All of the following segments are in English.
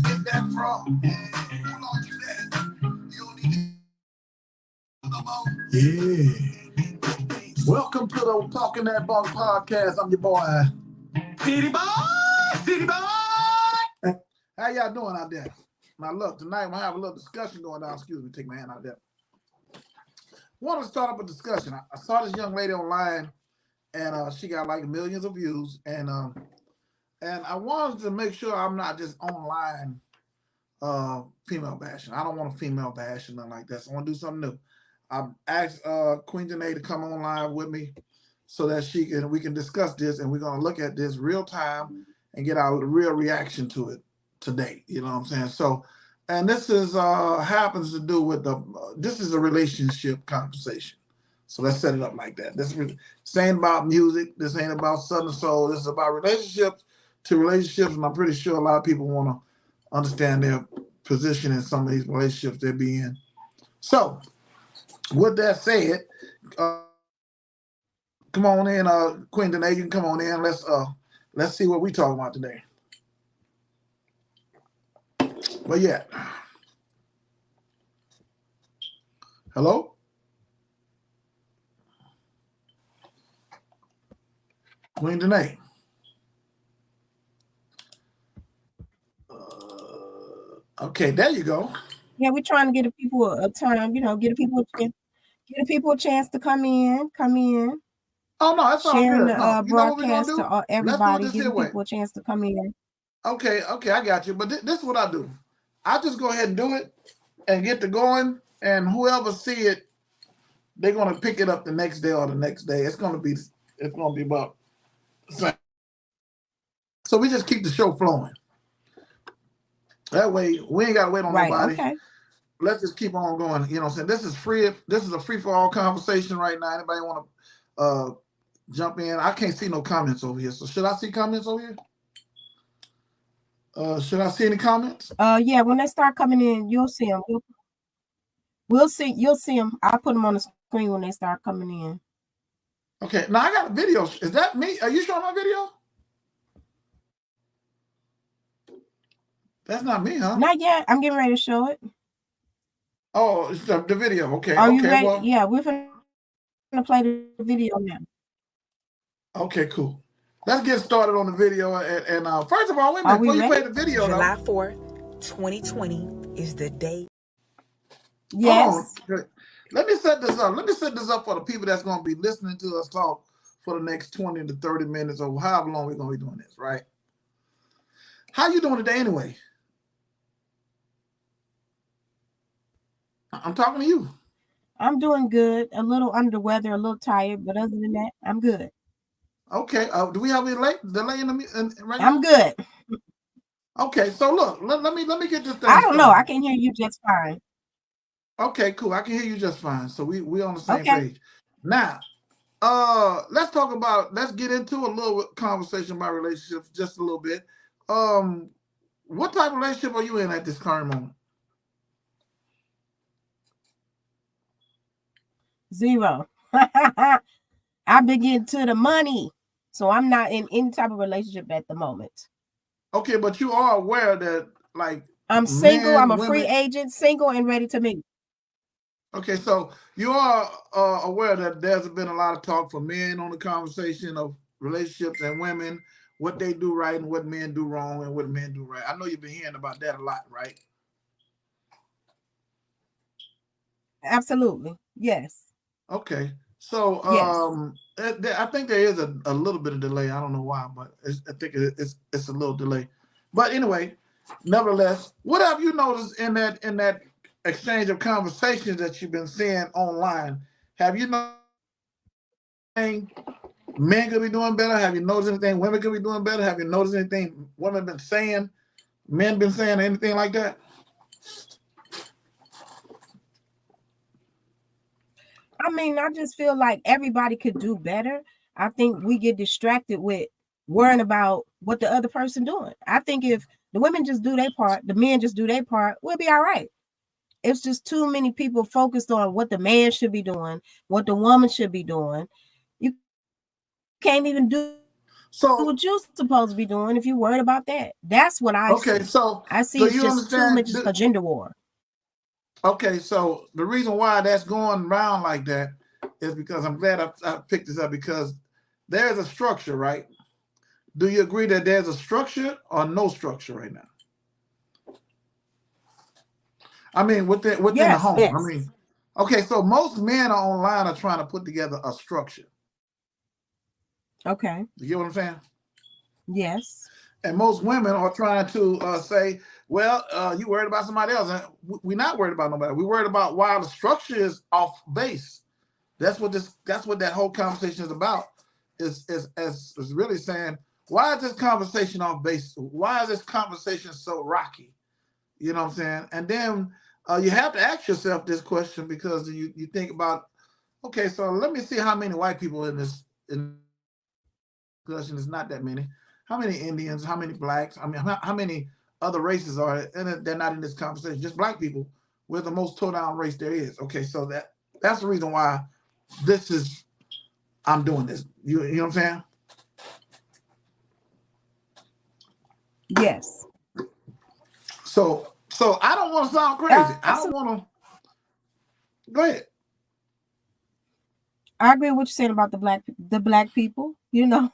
Get that from. Who lost you that? You don't need to no more. Yeah. Welcome to the Talkin That Bunk podcast. I'm your boy. Ciddy boy. Ciddy boy. How y'all doing out there? Now look, tonight we're gonna have a little discussion going on. Excuse me, take my hand out there. Want to start up a discussion. I saw this young lady online, and she got like millions of views, and I wanted to make sure I'm not just online female bashing. I don't want a female bash or nothing like that. So I want to do something new. I've asked Queen Denae to come on live with me so that we can discuss this, and we're gonna look at this real time and get our real reaction to it today. You know what I'm saying? So, and this is happens to do with this is a relationship conversation. So let's set it up like that. This ain't about music. This ain't about Southern Soul. This is about relationships to relationships, and I'm pretty sure a lot of people want to understand their position in some of these relationships they're being in. So, with that said, come on in, Queen Denae, you can come on in. Let's see what we talking about today. But yeah, hello, Queen Denae. Okay, there you go. Yeah, we're trying to get the people a time, get the people a chance to come in. Oh no, that's all Sharing good. No, the you know what we're gonna broadcast do? to Let's do it everybody, this giving here way. people a chance to come in. Okay, I got you. But this is what I do. I just go ahead and do it and get to going, and whoever see it, they're gonna pick it up the next day or the next day. It's gonna be about the same. So we just keep the show flowing. That way we ain't gotta wait on nobody. Okay. Let's just keep on going. You know what I'm saying? This is free. This is a free for all conversation right now. Anybody want to jump in? I can't see no comments over here. So should I see comments over here? Should I see any comments? Yeah, when they start coming in, you'll see them. You'll see them. I'll put them on the screen when they start coming in. Okay, now I got a video. Is that me? Are you showing my video? That's not me, huh? Not yet. I'm getting ready to show it. Oh, it's the video. Okay. Are you okay, ready? well. Yeah, we're going to play the video now. Okay, cool. Let's get started on the video. And first of all, wait a minute. Before you play the video, July 4th, 2020 is the day. Yes. Oh, let me set this up. Let me set this up for the people that's going to be listening to us talk for the next 20 to 30 minutes or however long we're going to be doing this, right? How you doing today anyway? I'm talking to you. I'm doing good. A little under the weather, a little tired, but other than that, I'm good. Okay. Do we have a delay in right now? I'm good. Okay. So look, let me get this thing. I don't know. I can hear you just fine. Okay, cool. I can hear you just fine. So we on the same Okay. page. Now, let's get into a little conversation about relationships just a little bit. What type of relationship are you in at this current moment? 0. I've been getting to the money, so I'm not in any type of relationship at the moment. Okay, but you are aware that, like, I'm single. I'm a free agent, single and ready to meet. Okay, so you are aware that there's been a lot of talk for men on the conversation of relationships and women, what they do right and what men do wrong and what men do right. I know you've been hearing about that a lot, right? Absolutely. Yes. Okay. So I think there is a little bit of delay. I don't know why, but I think it's a little delay. But anyway, nevertheless, what have you noticed in that exchange of conversations that you've been seeing online? Have you noticed anything men could be doing better? Have you noticed anything women could be doing better? Have you noticed anything women been saying, men been saying, anything like that? I mean, I just feel like everybody could do better. I think we get distracted with worrying about what the other person doing. I think if the women just do their part, the men just do their part, we'll be all right. It's just too many people focused on what the man should be doing, what the woman should be doing. You can't even do So what you're supposed to be doing if you're worried about that. That's what I see. so I see do it's you just too understand? much of a gender war. Okay, so the reason why that's going around like that is because I'm glad I picked this up, because there's a structure, right? Do you agree that there's a structure or no structure right now? I mean, within the home. Yes. I mean, okay, so most men are online are trying to put together a structure. Okay. You get what I'm saying? Yes. And most women are trying to say, well, you worried about somebody else. And we're not worried about nobody. We're worried about why the structure is off base. That's what that whole conversation is about. Is really saying, why is this conversation off base? Why is this conversation so rocky? You know what I'm saying? And then you have to ask yourself this question, because you think about, okay, so let me see how many white people in this discussion. It's not that many. How many Indians? How many blacks? I mean, how many other races are there? And they're not in this conversation. Just black people. We're the most toe down race there is. Okay, so that's the reason why I'm doing this. You know what I'm saying? Yes. So I don't want to sound crazy. I don't want to. Go ahead. I agree with what you're saying about the black people. You know,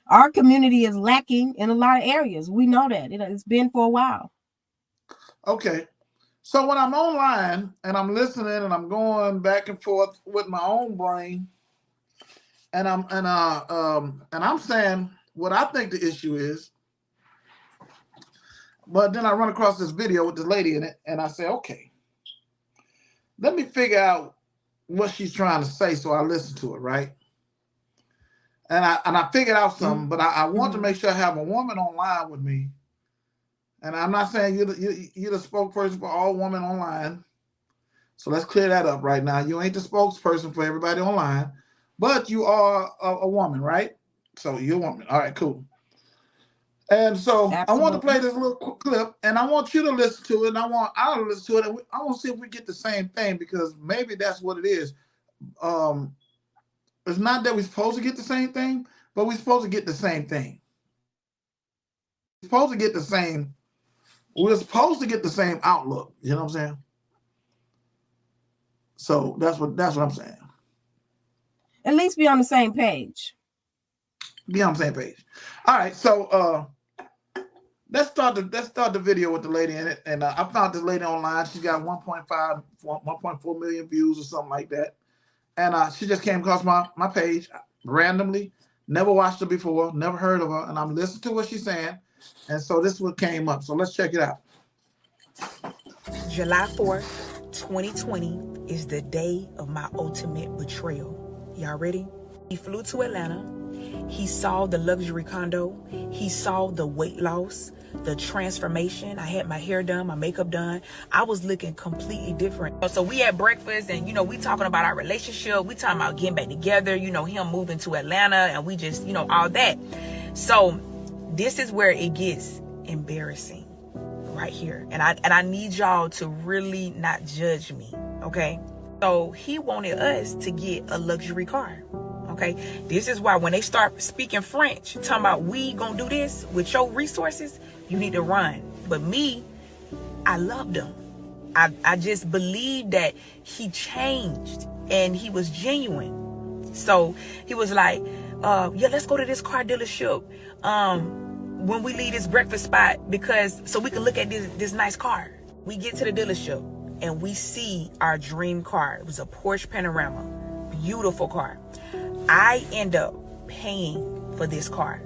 our community is lacking in a lot of areas. We know that. It's been for a while. Okay. So when I'm online and I'm listening and I'm going back and forth with my own brain, and I'm saying what I think the issue is, but then I run across this video with this lady in it, and I say, okay, let me figure out what she's trying to say. So I listen to it, right? And I figured out something, but I want to make sure I have a woman online with me. And I'm not saying you're the spokesperson for all women online. So let's clear that up right now. You ain't the spokesperson for everybody online, but you are a woman, right? So you're a woman. All right, cool. And so absolutely. I want to play this little clip, and I want you to listen to it, and I want to listen to it, and I want to see if we get the same thing, because maybe that's what it is. It's not that we're supposed to get the same thing, but we're supposed to get the same thing. We're supposed to get the same. We're supposed to get the same outlook. You know what I'm saying? So that's what I'm saying. At least be on the same page. Be on the same page. All right. So let's start the video with the lady in it. And I found this lady online. She's got 1.4 million views or something like that. And she just came across my page randomly. Never watched her before. Never heard of her. And I'm listening to what she's saying. And so this is what came up. So let's check it out. July 4th, 2020 is the day of my ultimate betrayal. Y'all ready? He flew to Atlanta. He saw the luxury condo. He saw the weight loss, the transformation. I had my hair done, my makeup done. I was looking completely different. So we had breakfast, and, we talking about our relationship. We talking about getting back together, him moving to Atlanta, and we just, all that. So this is where it gets embarrassing right here. And I need y'all to really not judge me, okay? So he wanted us to get a luxury car. Okay, this is why when they start speaking French, talking about we gonna do this with your resources, you need to run. But me, I loved him. I just believed that he changed and he was genuine. So he was like, yeah, let's go to this car dealership when we leave this breakfast spot, so we can look at this nice car. We get to the dealership and we see our dream car. It was a Porsche Panorama, beautiful car. I end up paying for this car.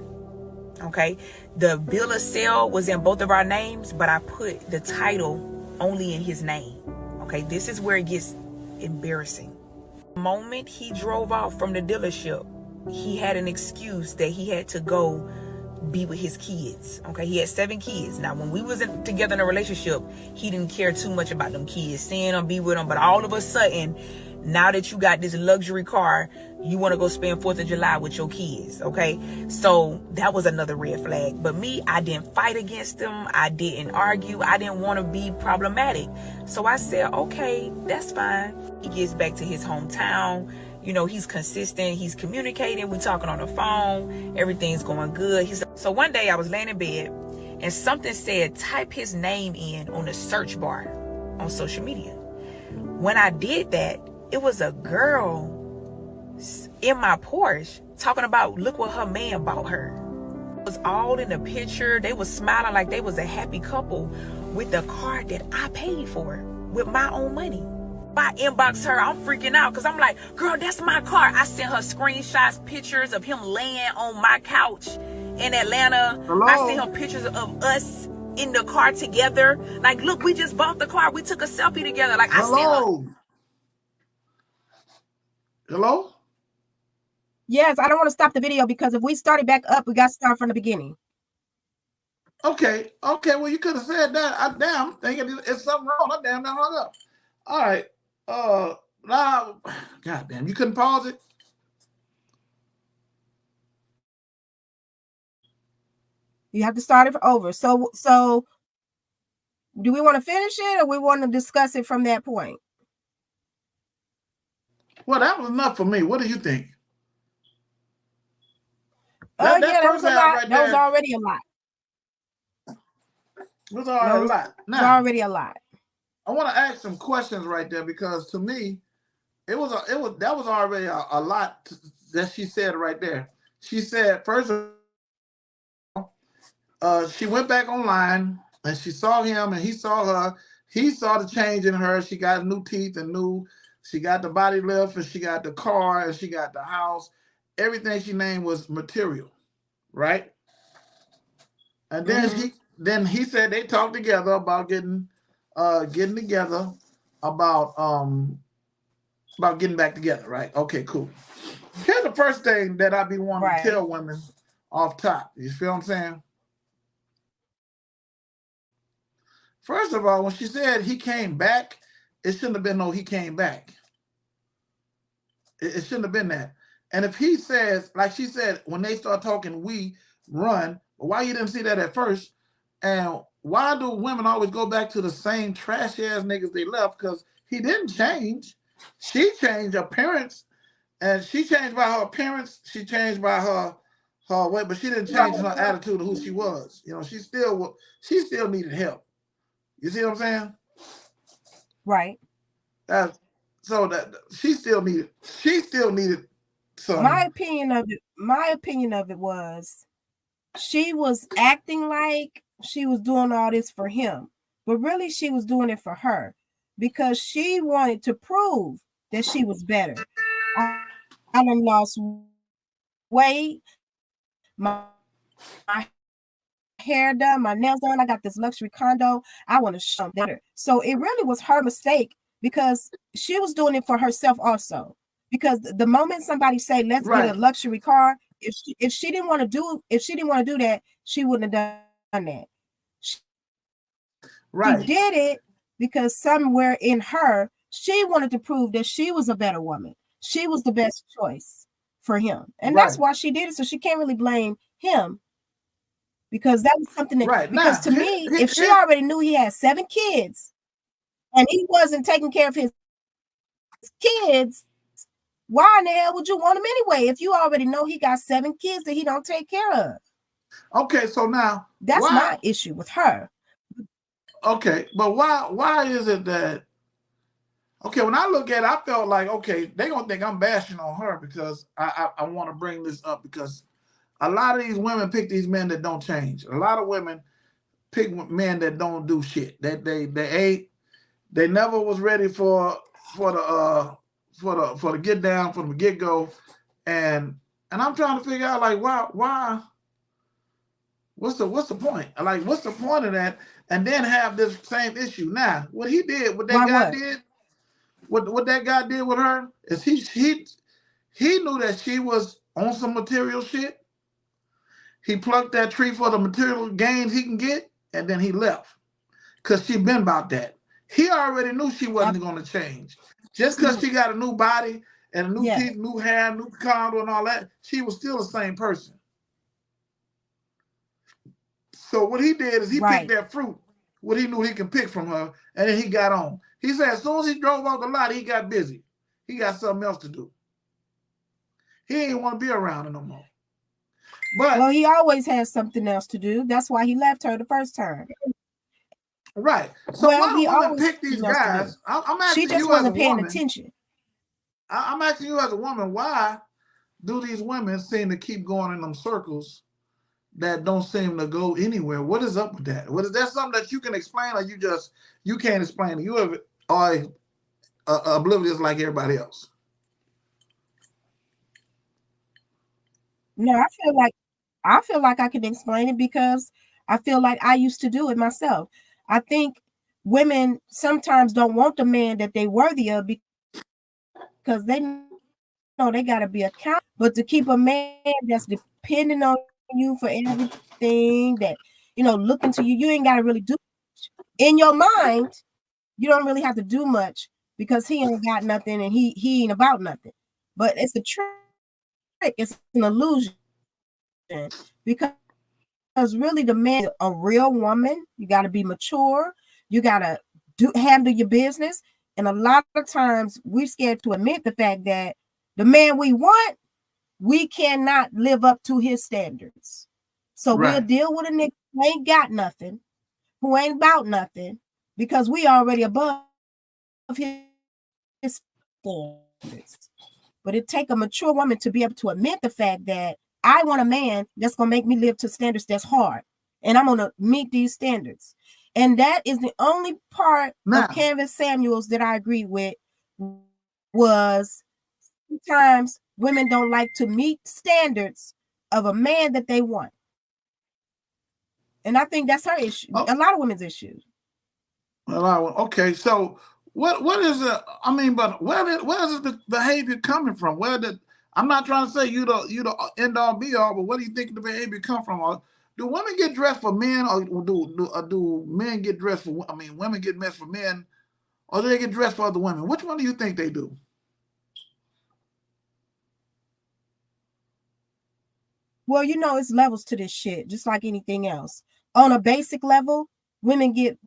Okay, the bill of sale was in both of our names, but I put the title only in his name. Okay, this is where it gets embarrassing. The moment he drove off from the dealership, he had an excuse that he had to go be with his kids. Okay, he had 7 kids. Now, when we was together in a relationship, he didn't care too much about them kids, seeing them, be with them. But all of a sudden, now that you got this luxury car, you want to go spend 4th of July with your kids, okay? So that was another red flag. But me, I didn't fight against them. I didn't argue. I didn't want to be problematic. So I said, okay, that's fine. He gets back to his hometown. You know, he's consistent. He's communicating. We talking on the phone. Everything's going good. So one day I was laying in bed and something said, type his name in on the search bar on social media. When I did that, it was a girl in my Porsche talking about, look what her man bought her. It was all in the picture. They was smiling like they was a happy couple with the car that I paid for with my own money. I inboxed her. I'm freaking out because I'm like, girl, that's my car. I sent her screenshots, pictures of him laying on my couch in Atlanta. Hello? I sent him pictures of us in the car together. Like, look, we just bought the car. We took a selfie together. Like, I sent her. Hello? Yes, I don't want to stop the video because if we started back up, we got to start from the beginning. Okay. Well, you could have said that. I'm thinking it's something wrong. I damn near hung up. All right. Now, goddamn, you couldn't pause it? You have to start it over. So do we want to finish it or we want to discuss it from that point? Well, that was enough for me. What do you think? Yeah, that was a lot. Right, that was already a lot. It was already a lot. Now, it's already a lot. I want to ask some questions right there because to me, that was already a lot that she said right there. She said first of all, she went back online and she saw him and he saw her. He saw the change in her. She got new teeth and she got the body lift and she got the car and she got the house. Everything she named was material, right? And then he said they talked together about getting together about getting back together, right? Okay, cool. Here's the first thing that I be wanting to tell women off top. You feel what I'm saying? First of all, when she said he came back, it shouldn't have been no he came back. It shouldn't have been that. And if he says, like she said, when they start talking, we run, why you didn't see that at first? And why do women always go back to the same trashy ass niggas they left? Because he didn't change. She changed her appearance, and she changed by her appearance. She changed by her way, but she didn't change her attitude of who she was. You know, she still needed help. You see what I'm saying? Right. So she still needed some. My opinion of it was she was acting like she was doing all this for him, but really she was doing it for her because she wanted to prove that she was better. I done lost weight, my hair done, my nails done, I got this luxury condo, I want to show better. So it really was her mistake because she was doing it for herself also. Because the moment somebody say, let's get a luxury car, if she didn't want to do that, she wouldn't have done that. She did it because somewhere in her, she wanted to prove that she was a better woman. She was the best choice for him. And that's why she did it. So she can't really blame him. Because that was something that, because to me, if she already knew he had 7 kids and he wasn't taking care of his kids, why in the hell would you want him anyway? If you already know he got 7 kids that he don't take care of. Okay, so now that's my issue with her. Okay, but why is it that? Okay, when I look at it, I felt like they're gonna think I'm bashing on her because I want to bring this up because a lot of these women pick these men that don't change. A lot of women pick men that don't do shit. They never was ready for the get down from the get go, and I'm trying to figure out like why. What's the point? Like what's the point of that? And then have this same issue. Now, what he did, what that guy did with her is he knew that she was on some material shit. He plucked that tree for the material gains he can get, and then he left. Because she been about that. He already knew she wasn't going to change. Just because she got a new body and a new teeth, new hair, new condo and all that, she was still the same person. So what he did is he picked that fruit, what he knew he can pick from her, and then he got on. He said as soon as he drove off the lot, he got busy. He got something else to do. He ain't want to be around her no more. But well, he always has something else to do. That's why he left her the first time. Right. So Well, why he do women always pick these guys? I'm she asking just you as a wasn't paying woman. attention. I'm asking you as a woman, why do these women seem to keep going in them circles that don't seem to go anywhere? What is up with that? What is that something that you can explain, or you can't explain it? You are oblivious like everybody else. No, I feel like I can explain it because I feel like I used to do it myself. I think women sometimes don't want the man that they worthy of because they know they got to be accountable. But to keep a man that's depending on you for everything, that looking to you, you ain't got to really do much. In your mind. You don't really have to do much because he ain't got nothing and he ain't about nothing. But it's a trick. It's an illusion because really the man, a real woman, you got to be mature. You got to handle your business. And a lot of times we're scared to admit the fact that the man we want, we cannot live up to his standards. So we'll deal with a nigga who ain't got nothing, who ain't about nothing, because we already above his standards. But it take a mature woman to be able to admit the fact that I want a man that's going to make me live to standards that's hard. And I'm going to meet these standards. And that is the only part of Canvas Samuels that I agree with, was sometimes women don't like to meet standards of a man that they want. And I think that's her issue. A lot of women's issues. Okay, so what is it? I mean, but where is the behavior coming from? I'm not trying to say you the end all be all, but where do you think the behavior come from? Or do women get dressed for men, or do men get dressed for? I mean, women get dressed for men, or do they get dressed for other women? Which one do you think they do? Well, it's levels to this shit, just like anything else. On a basic level, women get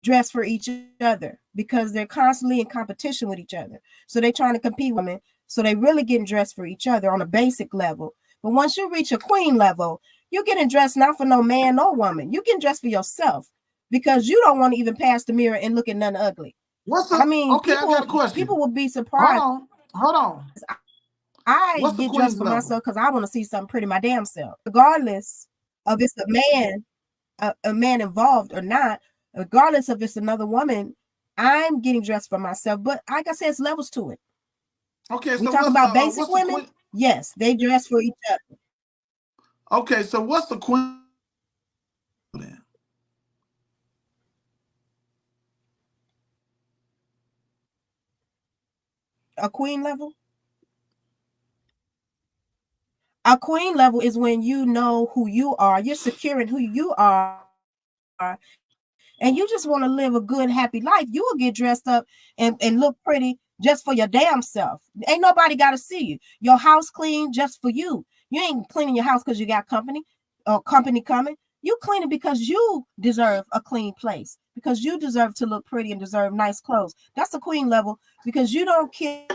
dressed for each other because they're constantly in competition with each other. So they're trying to compete with women. So they really getting dressed for each other on a basic level. But once you reach a queen level, you're getting dressed not for no man or woman. You getting dressed for yourself because you don't want to even pass the mirror and look at nothing ugly. Okay, I got a question. People will be surprised. Hold on. I get dressed for myself because I want to see something pretty my damn self. Regardless of if it's a man involved or not, regardless of if it's another woman, I'm getting dressed for myself. But like I said, it's levels to it. Okay, we talk about basic women. Yes, they dress for each other. Okay, so what's the queen then? A queen level? A queen level is when you know who you are. You're secure in who you are. And you just want to live a good, happy life. You will get dressed up and look pretty just for your damn self. Ain't nobody got to see you. Your house clean just for you. You ain't cleaning your house because you got company or company coming. You clean it because you deserve a clean place, because you deserve to look pretty and deserve nice clothes. That's a queen level, because you don't care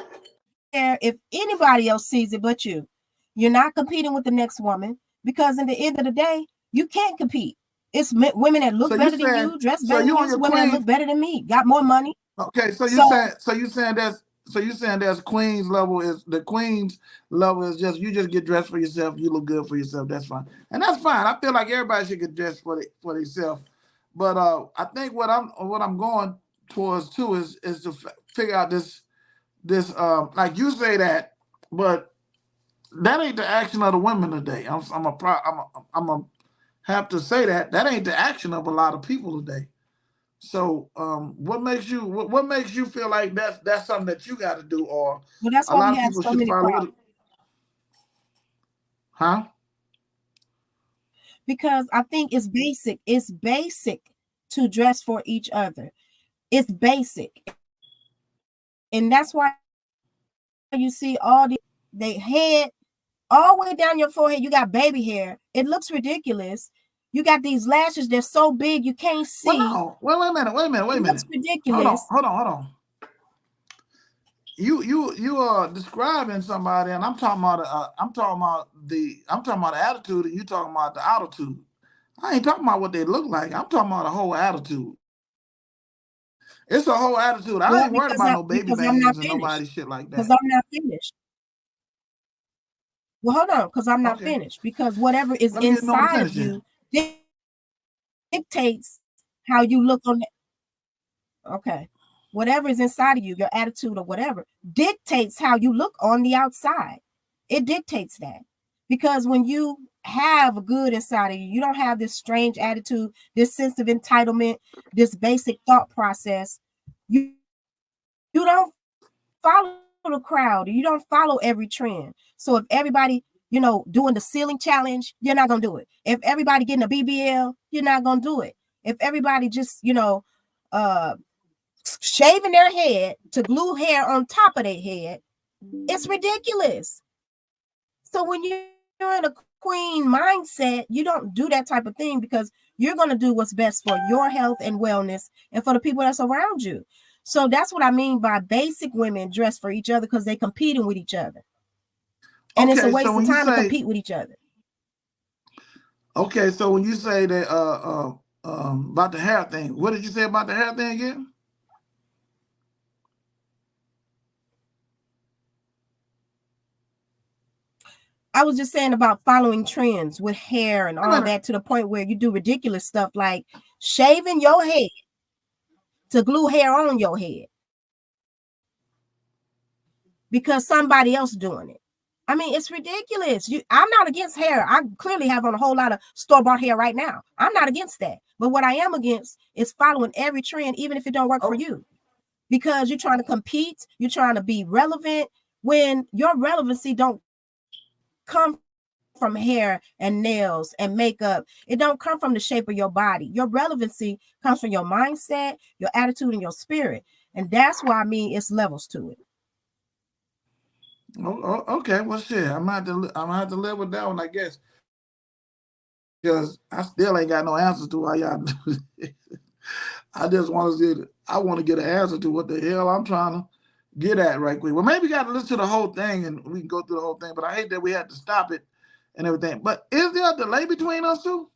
if anybody else sees it but you. You're not competing with the next woman, because in the end of the day, you can't compete. It's women that look better than you, dress better than you, women that look better than me, got more money. Okay, so you saying there's queens level, is the queens level is just you just get dressed for yourself, you look good for yourself, that's fine. And that's fine. I feel like everybody should get dressed for themselves. But I think what I'm going towards too is to figure out this like you say that, but that ain't the action of the women today. I'm a have to say that ain't the action of a lot of people today. So what makes you feel like that's something that you got to do, or that's a lot of people should follow it? Huh? Because I think it's basic. It's basic to dress for each other. It's basic. And that's why you see all they head all the way down your forehead. You got baby hair. It looks ridiculous. You got these lashes. They're so big you can't see. Well, no. Wait a minute. It looks ridiculous. Hold on. you are describing somebody, and I'm talking about the attitude, and you talking about the altitude. I ain't talking about what they look like. I'm talking about the whole attitude. It's a whole attitude. I Well, ain't worried about no baby I'm not bangs and finished. nobody shit like Because that. I'm not finished. Well, hold on, because I'm not Okay, finished. Because whatever is let me get a moment to inside of finish then. you dictates how you look on it. Okay. Whatever is inside of you, your attitude or whatever, dictates how you look on the outside. It dictates that. Because when you have good inside of you, you don't have this strange attitude, this sense of entitlement, this basic thought process. You don't follow the crowd. You don't follow every trend. So if everybody, doing the ceiling challenge, you're not gonna do it. If everybody getting a BBL, you're not gonna do it. If everybody just, uh shaving their head to glue hair on top of their head, it's ridiculous. So when you're in a queen mindset, you don't do that type of thing because you're going to do what's best for your health and wellness and for the people that's around you. So that's what I mean by basic women dress for each other, because they're competing with each other. And it's a Okay, so waste of when you time to say compete with each other. okay, so when you say that about the hair thing, what did you say about the hair thing again? I was just saying about following trends with hair and Wait a all minute. that, to the point where you do ridiculous stuff like shaving your head to glue hair on your head because somebody else doing it. I mean, it's ridiculous. I'm not against hair. I clearly have on a whole lot of store-bought hair right now. I'm not against that. But what I am against is following every trend, even if it don't work for Oh, you, because you're trying to compete, you're trying to be relevant when your relevancy don't come from hair and nails and makeup. It don't come from the shape of your body. Your relevancy comes from your mindset, your attitude, and your spirit. And that's why I mean it's levels to it. okay. Well, shit. I'm gonna have to live with that one, I guess, because I still ain't got no answers to why y'all do it. I want to get an answer to what the hell I'm trying to get at right quick. Well, maybe we got to listen to the whole thing and we can go through the whole thing. But I hate that we had to stop it and everything. But is there a delay between us two?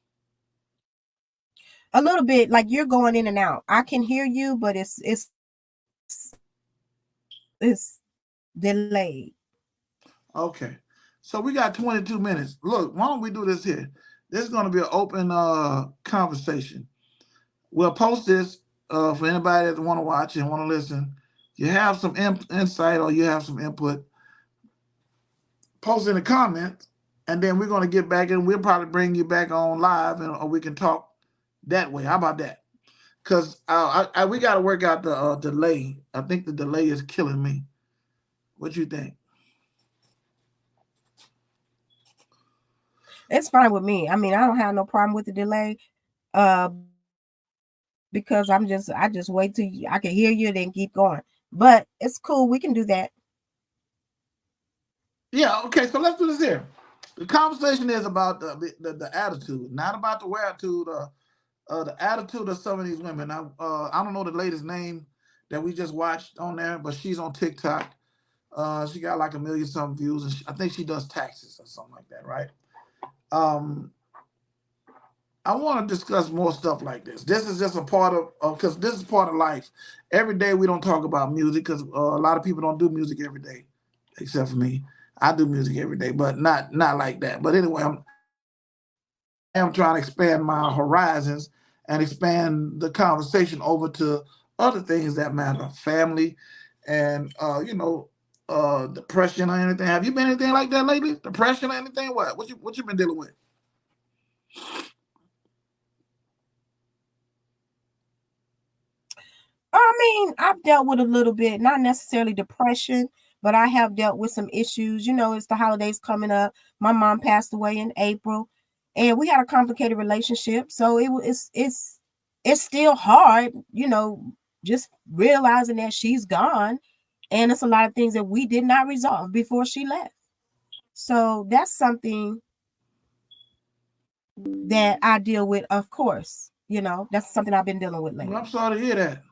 A little bit, like you're going in and out. I can hear you, but it's delayed. Okay. So we got 22 minutes. Look, why don't we do this here? This is going to be an open conversation. We'll post this for anybody that want to watch and want to listen. You have some insight or you have some input, post in the comments, and then we're going to get back and we'll probably bring you back on live, or we can talk that way. How about that? Because we got to work out the delay. I think the delay is killing me. What you think? It's fine with me. I mean, I don't have no problem with the delay. Uh, because I just wait till I can hear you, then keep going. But it's cool. We can do that. Yeah. Okay. So let's do this here. The conversation is about the attitude, not about the attitude. The attitude of some of these women. I don't know the latest name that we just watched on there, but she's on TikTok. She got like 1 million something views, and I think she does taxes or something like that, right? Um, I want to discuss more stuff like this. This is just a part of because this is part of life. Every day we don't talk about music because a lot of people don't do music every day, except for me. I do music every day, but not like that. But anyway, am trying to expand my horizons and expand the conversation over to other things that matter, family, and depression or anything. Have you been anything like that lately? Depression or anything? What you been dealing with? I mean, I've dealt with a little bit, not necessarily depression, but I have dealt with some issues. It's the holidays coming up. My mom passed away in April, and we had a complicated relationship. So it's still hard, just realizing that she's gone, and it's a lot of things that we did not resolve before she left. So that's something that I deal with, of course. That's something I've been dealing with Well, I'm lately. sorry to hear that.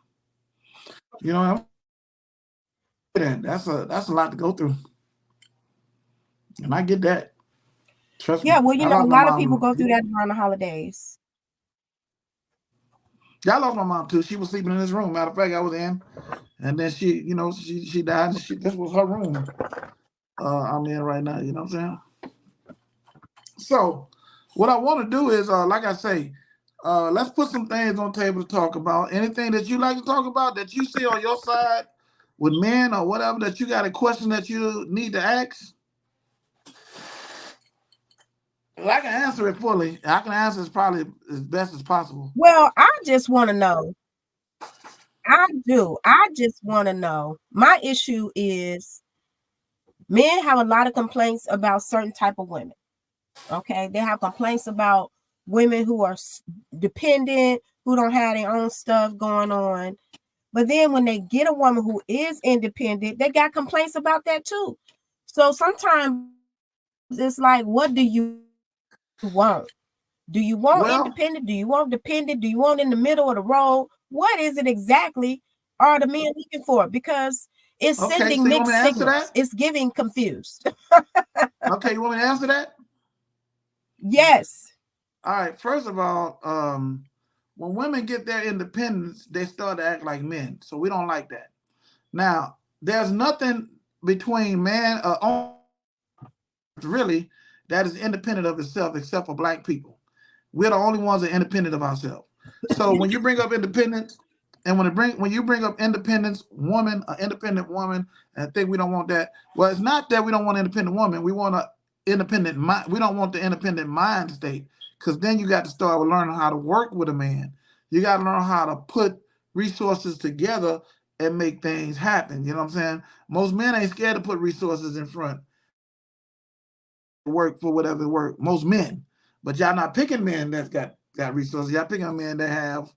You know, That's a lot to go through, and I get that. Trust me. Yeah, well, I a lost my lot of mom. people go through that around the holidays. Yeah, I lost my mom too. She was sleeping in this room. Matter of fact, I was in, and then she died. This was her room. I'm in right now. You know what I'm saying? So, what I want to do is, like I say, let's put some things on the table to talk about. Anything that you like to talk about that you see on your side with men or whatever that you got a question that you need to ask. Well, I can answer it fully. I can answer it probably as best as possible. Well, I just want to know. I do. I just want to know. My issue is men have a lot of complaints about certain type of women. Okay, they have complaints about women who are dependent, who don't have their own stuff going on. But then when they get a woman who is independent, they got complaints about that too. So sometimes it's like, what do you want? Do you want independent? Do you want dependent? Do you want in the middle of the road? What is it exactly are the men looking for? Because it's sending mixed signals. It's giving confused. Okay, you want me to answer that? Yes. All right. First of all, when women get their independence, they start to act like men. So we don't like that. Now, there's nothing between man really that is independent of itself except for black people. We're the only ones that are independent of ourselves. So when you bring up independence, and when you bring up independence, woman, an independent woman, and I think we don't want that. Well, it's not that we don't want an independent woman. We want an independent mind. We don't want the independent mind state, because then you got to start with learning how to work with a man. You got to learn how to put resources together and make things happen. You know what I'm saying? Most men ain't scared to put resources in front. Work for whatever work. Most men. But y'all not picking men that's got resources. Y'all picking men that have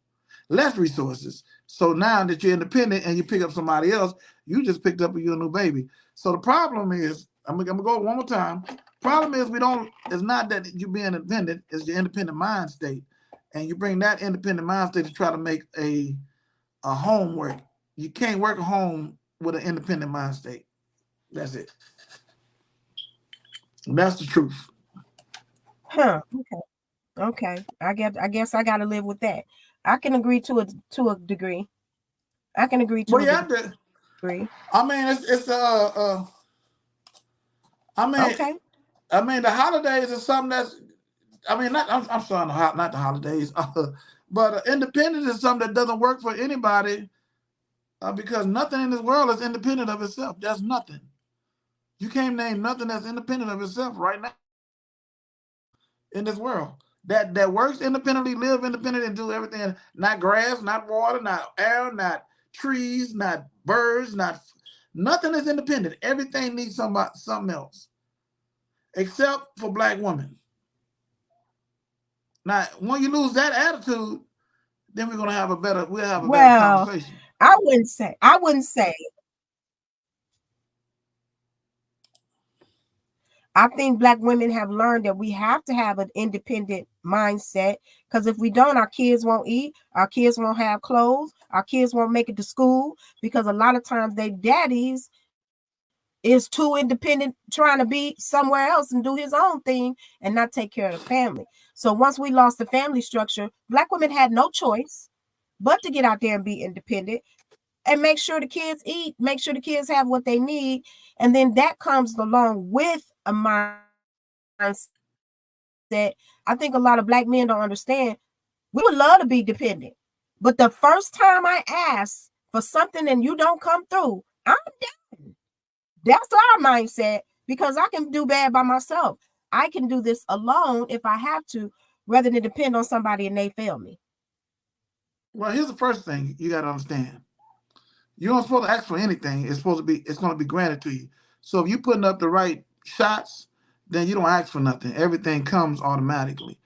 less resources. So now that you're independent and you pick up somebody else, you just picked up a new baby. So the problem is, I'm gonna go one more time. Problem is it's not that you being independent, it's your independent mind state. And you bring that independent mind state to try to make a home work. You can't work a home with an independent mind state. That's it. That's the truth. Huh. Okay. I guess I gotta live with that. I can agree to a degree. I can agree to a degree. I mean, it's okay. I mean, the holidays is something that's. I mean, I'm sorry, not the holidays, but independence is something that doesn't work for anybody, because nothing in this world is independent of itself. There's nothing. You can't name nothing that's independent of itself right now in this world that works independently, live independent, and do everything. Not grass, not water, not air, not trees, not birds, nothing is independent. Everything needs something else, except for black women. Now, when you lose that attitude, then we'll have a better conversation. I wouldn't say. I think black women have learned that we have to have an independent mindset, because if we don't, our kids won't eat, our kids won't have clothes, our kids won't make it to school, because a lot of times their daddies is too independent, trying to be somewhere else and do his own thing and not take care of the family. So once we lost the family structure, black women had no choice but to get out there and be independent and make sure the kids eat, make sure the kids have what they need. And then that comes along with a mindset. I think a lot of black men don't understand. We would love to be dependent, but the first time I ask for something and you don't come through, I'm done. That's our mindset, because I can do bad by myself. I can do this alone if I have to, rather than depend on somebody and they fail me. Well, here's the first thing you got to understand. You aren't supposed to ask for anything. It's going to be granted to you. So if you're putting up the right shots, then you don't ask for nothing. Everything comes automatically.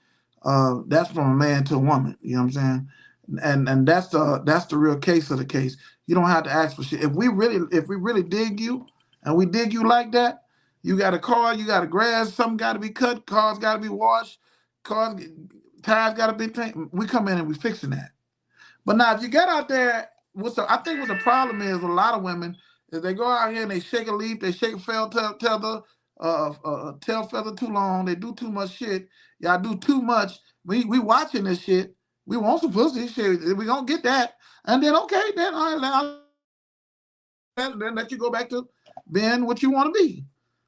That's from a man to a woman. You know what I'm saying? And that's the real case of the case. You don't have to ask for shit. If we really dig you, and we dig you like that, you got a car, you got a grass, something got to be cut, cars got to be washed, tires got to be cleaned. We come in and we fixing that. But now, if you get out there, I think what the problem is with a lot of women is they go out here and they shake a leaf, they shake a tail feather too long, they do too much shit. Y'all do too much. We watching this shit. We want some pussy shit. We gonna get that, and then okay, then I'll then let you go back to being what you want to be.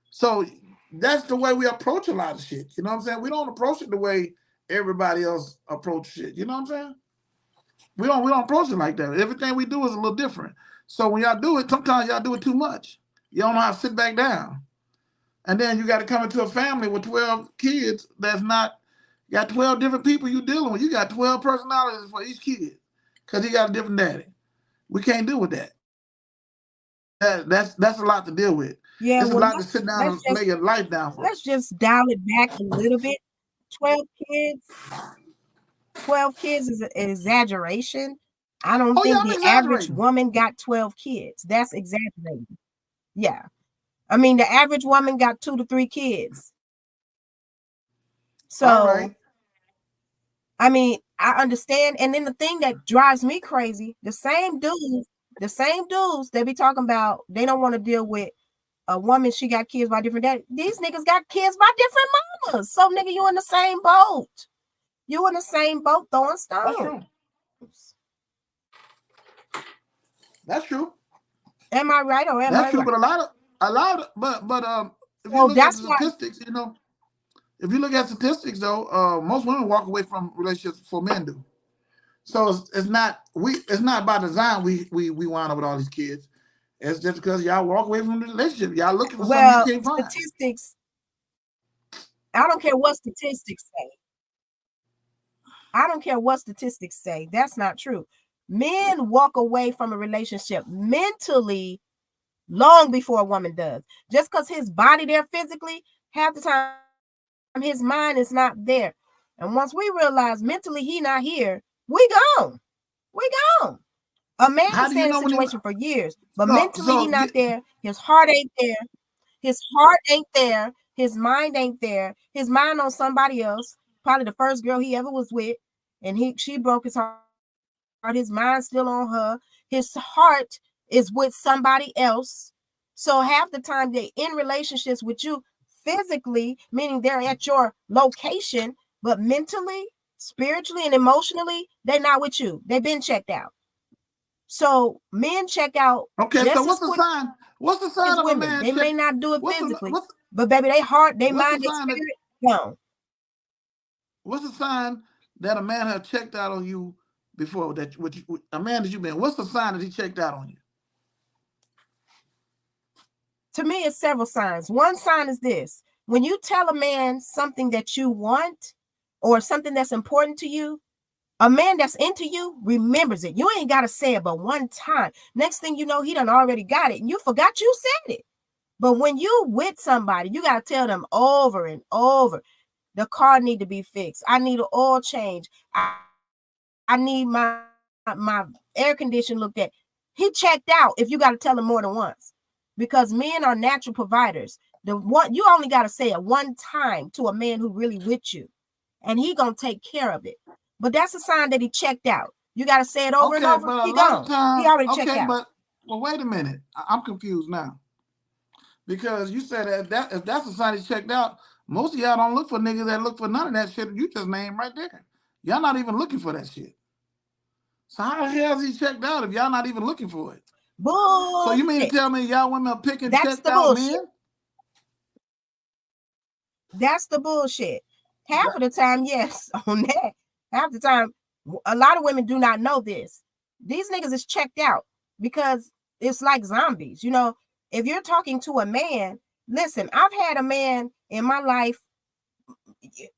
So that's the way we approach a lot of shit. You know what I'm saying? We don't approach it the way everybody else approach shit. You know what I'm saying? We don't approach it like that. Everything we do is a little different. So when y'all do it, sometimes y'all do it too much. You don't know how to sit back down. And then you got to come into a family with 12 kids that's not, you got 12 different people you dealing with. You got 12 personalities for each kid because he got a different daddy. We can't deal with that. That's a lot to deal with. Yeah, it's a lot to sit down and lay your life down for. Let's just dial it back a little bit. 12 kids is an exaggeration. I don't think the average woman got 12 kids. That's exaggerating. Yeah. I mean, the average woman got 2 to 3 kids. So, I mean, I understand. And then the thing that drives me crazy, the same dudes, they be talking about, they don't want to deal with a woman, she got kids by different daddies. These niggas got kids by different mamas. So, nigga, you in the same boat. You in the same boat throwing stones. That's true. That's true. Am I right or am That's I true, right? but a lot of, but if you look at statistics, you know, if you look at statistics though, most women walk away from relationships before men do. So it's not by design we wind up with all these kids. It's just because y'all walk away from the relationship. Y'all looking for something you can't find. Statistics. I don't care what statistics say. I don't care what statistics say. That's not true. Men walk away from a relationship mentally long before a woman does. Just because his body there physically, half the time his mind is not there. And once we realize mentally he not here, we gone. We gone. A man can stay in a situation for years, but mentally he not there. His heart ain't there. His heart ain't there. His mind ain't there. His mind on somebody else. Probably the first girl he ever was with, and she broke his heart. His mind's still on her. His heart is with somebody else. So half the time they're in relationships with you physically, meaning they're at your location, but mentally, spiritually, and emotionally, they're not with you. They've been checked out. So men check out. Okay, so what's the sign? What's the sign of a man? They may not do it physically, but baby, they heart, they mind, their spirit gone. What's the sign that a man has checked out on you before? That a man that you've been, what's the sign that he checked out on you? To me, it's several signs. One sign is this: when you tell a man something that you want or something that's important to you, a man that's into you remembers it. You ain't got to say it but one time. Next thing you know, he done already got it and you forgot you said it. But when you with somebody, you got to tell them over and over, the car need to be fixed. I need an oil change. I need my air conditioner looked at. He checked out if you got to tell him more than once, because men are natural providers. You only got to say it one time to a man who really with you, and he gonna take care of it. But that's a sign that he checked out. You got to say it over and over. He gone. He already checked out. Well, wait a minute. I'm confused now, because you said that if that's a sign he checked out, most of y'all don't look for niggas that look for none of that shit you just named right there. Y'all not even looking for that shit. So how the hell is he checked out if y'all not even looking for it? Bullshit. So you mean to tell me y'all women are picking checked out men? That's the bullshit. Half of the time, yes, on that. Half the time, a lot of women do not know this. These niggas is checked out because it's like zombies. You know, if you're talking to a man, listen, I've had a man in my life.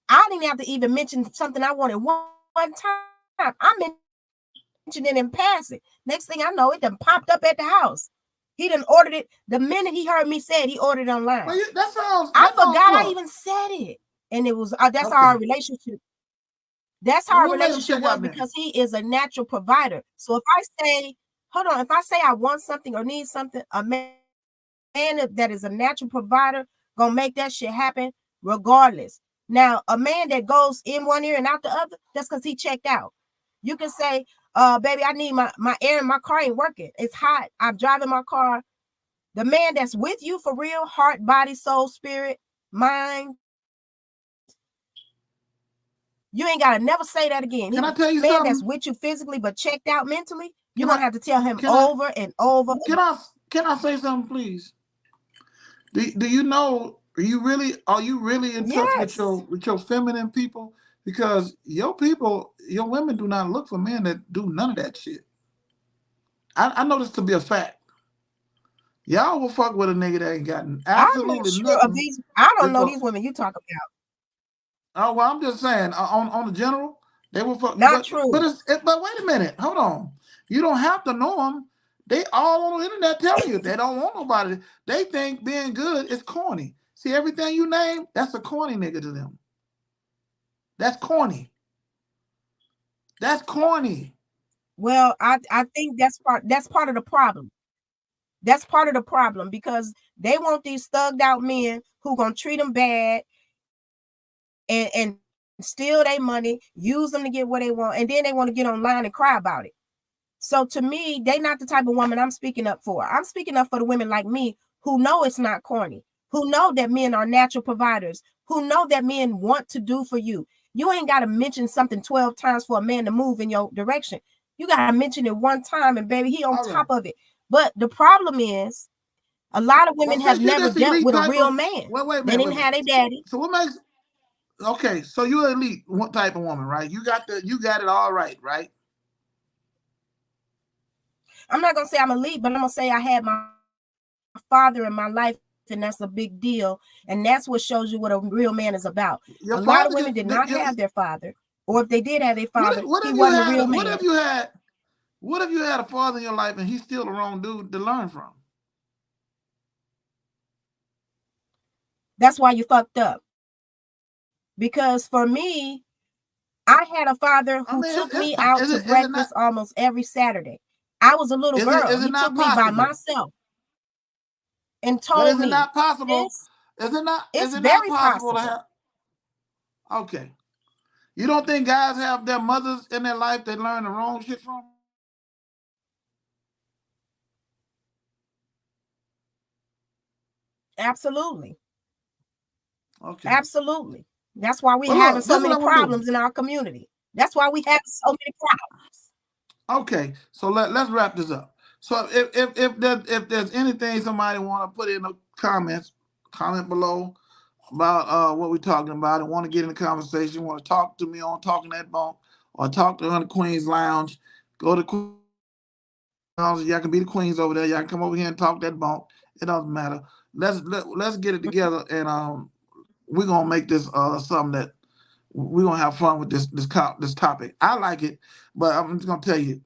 I didn't have to even mention something I wanted one time. I mentioned it in passing. Next thing I know, it done popped up at the house. He done ordered it. The minute he heard me say it, he ordered it online. Well, I forgot I even said it. And it was, that's how our relationship. That's how our relationship was, because he is a natural provider. So if I say, hold on, if I say I want something or need something, a man that is a natural provider gonna make that shit happen regardless. Now, a man that goes in one ear and out the other, that's because he checked out. You can say, baby, I need my air in my car ain't working. It's hot. I'm driving my car The man that's with you for real, heart, body, soul, spirit, mind. You ain't gotta never say that again. Can I tell you man something? That's with you physically but checked out mentally, you're gonna have to tell him over and over. Can I say something, please? Do you know? Are you really in touch with your feminine people? Because your people, your women, do not look for men that do none of that shit. I know this to be a fact. Y'all will fuck with a nigga that ain't gotten absolutely nothing. Of these. I don't know these women you talk about. Oh well, I'm just saying on the general, they will fuck. Not true. But wait a minute, hold on. You don't have to know them. They all on the internet telling you they don't want nobody. They think being good is corny. See, everything you name, that's a corny nigga to them. That's corny. That's corny. Well, I think that's part of the problem. That's part of the problem because they want these thugged out men who gonna treat them bad and steal their money, use them to get what they want, and then they want to get online and cry about it. So to me, they not the type of woman I'm speaking up for. I'm speaking up for the women like me who know it's not corny, who know that men are natural providers, who know that men want to do for you. You ain't got to mention something 12 times for a man to move in your direction. You got to mention it one time and baby, he on top of it. But the problem is a lot of women have never dealt with a real man. They didn't have their daddy. So what makes, okay, so you're an elite type of woman, right? You got it all right? I'm not going to say I'm elite, but I'm going to say I had my father in my life, and that's a big deal. And that's what shows you what a real man is about. A lot of women did not have their father, or if they did have their father, he wasn't a real man. What if you had a father in your life and he's still the wrong dude to learn from? That's why you fucked up. Because for me, I had a father who took me out to breakfast almost every Saturday. I was a little girl. He took me by myself and told me. Is it not possible? Is it not? It's very possible to have? Okay. You don't think guys have their mothers in their life they learn the wrong shit from? Absolutely. Okay. Absolutely. That's why we're having so many problems in our community. That's why we have so many problems. Okay, so let's wrap this up. So if there's anything somebody want to put in the comments, comment below about what we're talking about and want to get in the conversation, want to talk to me on Talking That Bonk or talk to on the Queen's Lounge, go to Queen's Lounge. Y'all can be the queens over there. Y'all can come over here and talk that bonk. It doesn't matter. Let's get it together and we're gonna make this something that we're gonna have fun with this topic. I like it, but I'm just gonna tell you,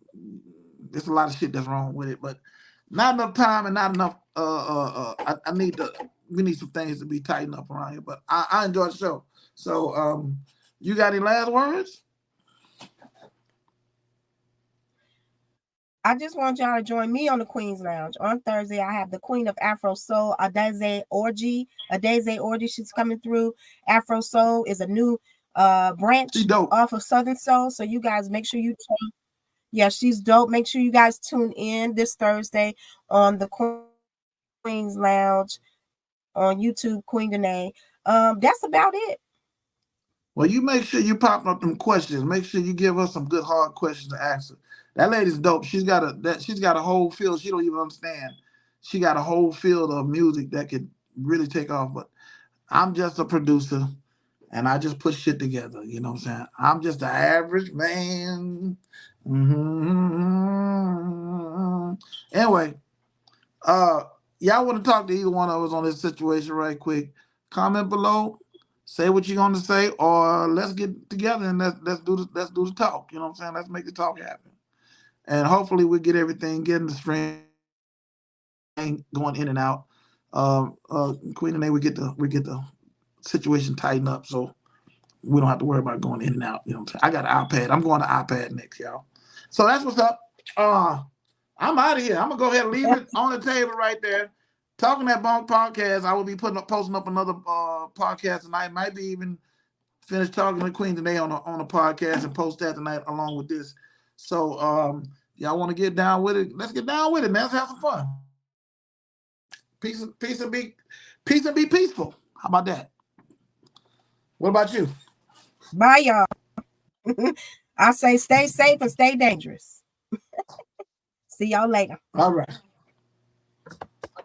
there's a lot of shit that's wrong with it. But not enough time and not enough. We need some things to be tightened up around here. But I enjoy the show. So you got any last words? I just want y'all to join me on the Queen's Lounge. On Thursday, I have the Queen of Afro Soul, Adeze Orji. She's coming through. Afro Soul is a new branch off of Southern Soul. So you guys make sure you tune. Yeah, she's dope. Make sure you guys tune in this Thursday on the Queen's Lounge on YouTube, Queen Denae. That's about it. Well, you make sure you pop up them questions. Make sure you give us some good hard questions to answer. That lady's dope. She's got a whole field. She don't even understand. She got a whole field of music that could really take off. But I'm just a producer, and I just put shit together. You know what I'm saying? I'm just an average man. Mm-hmm. Anyway, y'all want to talk to either one of us on this situation right quick? Comment below. Say what you're gonna say, or let's get together and let's do the talk. You know what I'm saying? Let's make the talk happen. And hopefully we get everything getting the stream going in and out. Queen and A, we get the situation tightened up so we don't have to worry about going in and out. You know what I'm saying? I got an iPad. I'm going to iPad next, y'all. So that's what's up. I'm out of here. I'm gonna go ahead and leave it on the table right there. Talking That Bonk podcast. I will be posting up another podcast tonight. Might be even finish talking to Queen today on a podcast and post that tonight along with this. So y'all want to get down with it? Let's get down with it, man. Let's have some fun. Peace and be peaceful. How about that? What about you? Bye, y'all. I say stay safe and stay dangerous. See y'all later. All right.